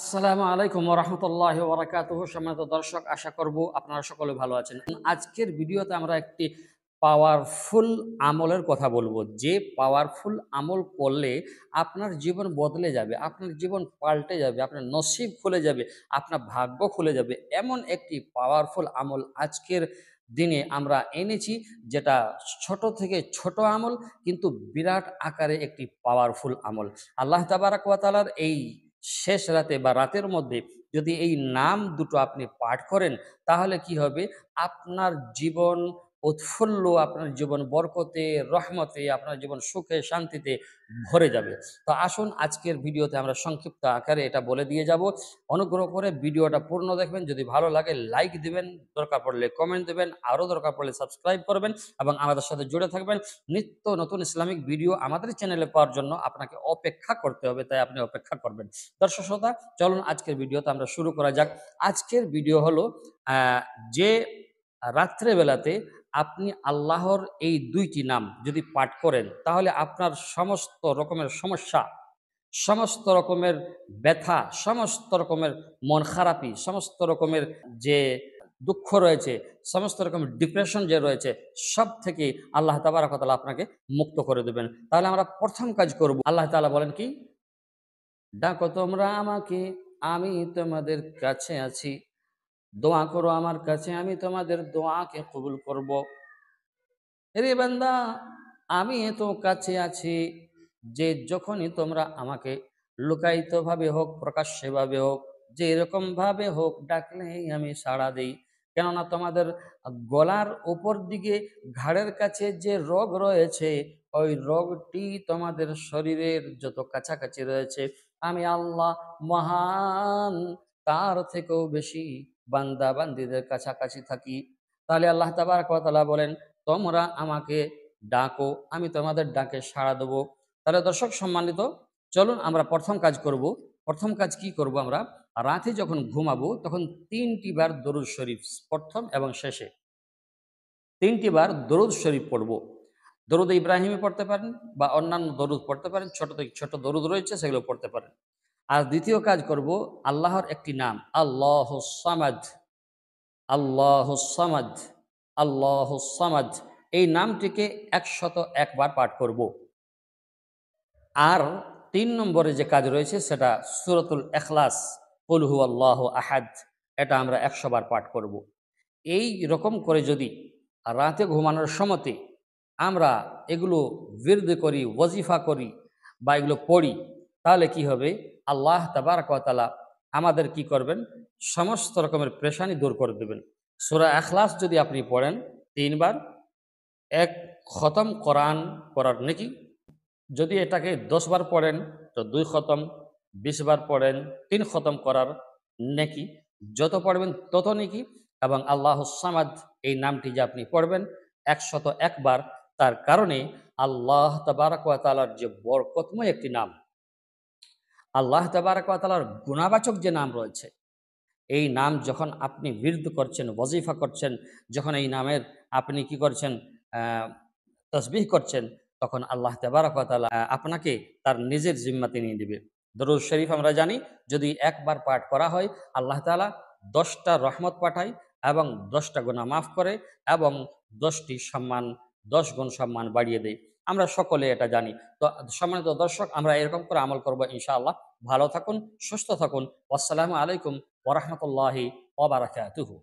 আসসালামু আলাইকুম ওয়া রাহমাতুল্লাহি ওয়া বারাকাতুহু। সম্মানিত দর্শক, আশা করব আপনারা সকলে ভালো আছেন। আজকের ভিডিওতে আমরা একটি পাওয়ারফুল আমলের কথা বলবো, যে পাওয়ারফুল আমল করলে আপনার জীবন বদলে যাবে, আপনার জীবন পাল্টে যাবে, আপনার নসিব খুলে যাবে, আপনার ভাগ্য খুলে যাবে। এমন একটি পাওয়ারফুল আমল আজকের দিনে আমরা এনেছি, যেটা ছোট থেকে ছোট আমল, কিন্তু বিরাট আকারে একটি পাওয়ারফুল আমল। আল্লাহ তাবারাক ওয়া তাআলার এই শেষ রাতে বা রাতের মধ্যে যদি এই নাম দুটো আপনি পাঠ করেন, তাহলে কি হবে? আপনার জীবন উৎফুল্ল, আপনার জীবন বরকতে, রহমতে, আপনার জীবন সুখে শান্তিতে ভরে যাবে। তো আসুন আজকের ভিডিওতে আমরা সংক্ষিপ্ত আকারে এটা বলে দিয়ে যাব। অনুগ্রহ করে ভিডিওটা পূর্ণ দেখবেন, যদি ভালো লাগে লাইক দিবেন, দরকার পড়লে কমেন্ট দেবেন, আরও দরকার পড়লে সাবস্ক্রাইব করবেন এবং আমাদের সাথে জুড়ে থাকবেন। নিত্য নতুন ইসলামিক ভিডিও আমাদের চ্যানেলে পাওয়ার জন্য আপনাকে অপেক্ষা করতে হবে, তাই আপনি অপেক্ষা করবেন। দর্শক শ্রোতা, চলুন আজকের ভিডিওতে আমরা শুরু করা যাক। আজকের ভিডিও হলো যে রাত্রেবেলাতে আপনি আল্লাহর এই দুইটি নাম যদি পাঠ করেন, তাহলে আপনার সমস্ত রকমের সমস্যা, সমস্ত রকমের ব্যথা, সমস্ত রকমের মন খারাপি, সমস্ত রকমের যে দুঃখ রয়েছে, সমস্ত রকমের ডিপ্রেশন যে রয়েছে, সব থেকে আল্লাহ তাবারক ওয়া তাআলা আপনাকে মুক্ত করে দেবেন। তাহলে আমরা প্রথম কাজ করব। আল্লাহ তাআলা বলেন কি? ডাকো তোমরা আমাকে, আমি তোমাদের কাছে আছি। দোয়া করো আমার কাছে, আমি তোমাদের দোয়াকে কবুল করব। রে বান্দা, আমি এত কাছে আছি যে যখনই তোমরা আমাকে লুকায়িতভাবে হোক, প্রকাশ্যভাবে হোক, যে এরকম ভাবে হোক, ডাকলেই আমি সাড়া দেই। কেননা তোমাদের গলার উপর দিকে ঘাড়ের কাছে যে রোগ রয়েছে, ওই রোগটি তোমাদের শরীরের যত কাছাকাছি রয়েছে, আমি আল্লাহ মহান, তার থেকেও বেশি বান্দা বান্দিদের কাছাকাছি থাকি। তাহলে আল্লাহ তাবারক ওয়া তাআলা বলেন, তোমরা আমাকে ডাকো, আমি তোমাদের ডাকে সাড়া দেবো। তাহলে দর্শক সম্মানিত, চলুন আমরা প্রথম কাজ করব। প্রথম কাজ কি করব? আমরা রাতে যখন ঘুমাবো তখন ৩টি বার দরুদ শরীফ, প্রথম এবং শেষে ৩টি বার দরুদ শরীফ পড়ব। দরুদ ইব্রাহিমী পড়তে পারেন বা অন্যান্য দরুদ পড়তে পারেন, ছোট থেকে ছোট দরুদ রয়েছে সেগুলো পড়তে পারেন। আর দ্বিতীয় কাজ করব, আল্লাহর একটি নাম আল্লাহুস সামাদ, আল্লাহুস সামাদ, আল্লাহুস সামাদ, এই নামটিকে ১০১ বার পাঠ করব। আর ৩ নম্বরে যে কাজ রয়েছে সেটা সূরাতুল ইখলাস, কুল হুয়াল্লাহু আহাদ, এটা আমরা ১০০ বার পাঠ করব। এই রকম করে যদি রাতে ঘুমানোর সময়তে আমরা এগুলো বিরদ করি, ওয়াজিফা করি বা এগুলো পড়ি, তাহলে কি হবে? আল্লাহ তাবারক ওয়া তাআলা আমাদের কি করবেন? সমস্ত রকমের পেরেশানি দূর করে দেবেন। সূরা ইখলাস যদি আপনি পড়েন ৩ বার, ১ খতম কোরআন পড়ার নেকি। যদি এটাকে ১০ বার পড়েন তো ২ খতম, ২০ বার পড়েন ৩ খতম করার নেকি। যত পড়বেন তত নেকি। এবং আল্লাহুস সামাদ এই নামটি যে আপনি পড়বেন ১০১ বার, তার কারণে আল্লাহ তাবারক ওয়া তাআলার যে বরকতময় একটি নাম, আল্লাহ তাবারক ওয়া তাআলার গুণাবাচক যে নাম রয়েছে, এই নাম যখন আপনি বিরদ করছেন, ওয়াজিফা করছেন, যখন এই নামের আপনি কি করছেন, তসবিহ করছেন, তখন আল্লাহ তাবারক ওয়া তাআলা আপনাকে তার নিজের জিম্মাতে নিয়ে দিবে। দরুদ শরীফ আমরা জানি, যদি একবার পাঠ করা হয়, আল্লাহ তাআলা ১০টা রহমত পাঠায় এবং ১০টা গুনাহ মাফ করে এবং ১০টি সম্মান, ১০ গুণ সম্মান বাড়িয়ে দেয়। আমরা সকলে এটা জানি। তো সম্মানিত দর্শক, আমরা এরকম করে আমল করব ইনশাআল্লাহ। ভালো থাকুন, সুস্থ থাকুন। আসসালামু আলাইকুম ওয়া রাহমাতুল্লাহি ওয়া বারাকাতুহু।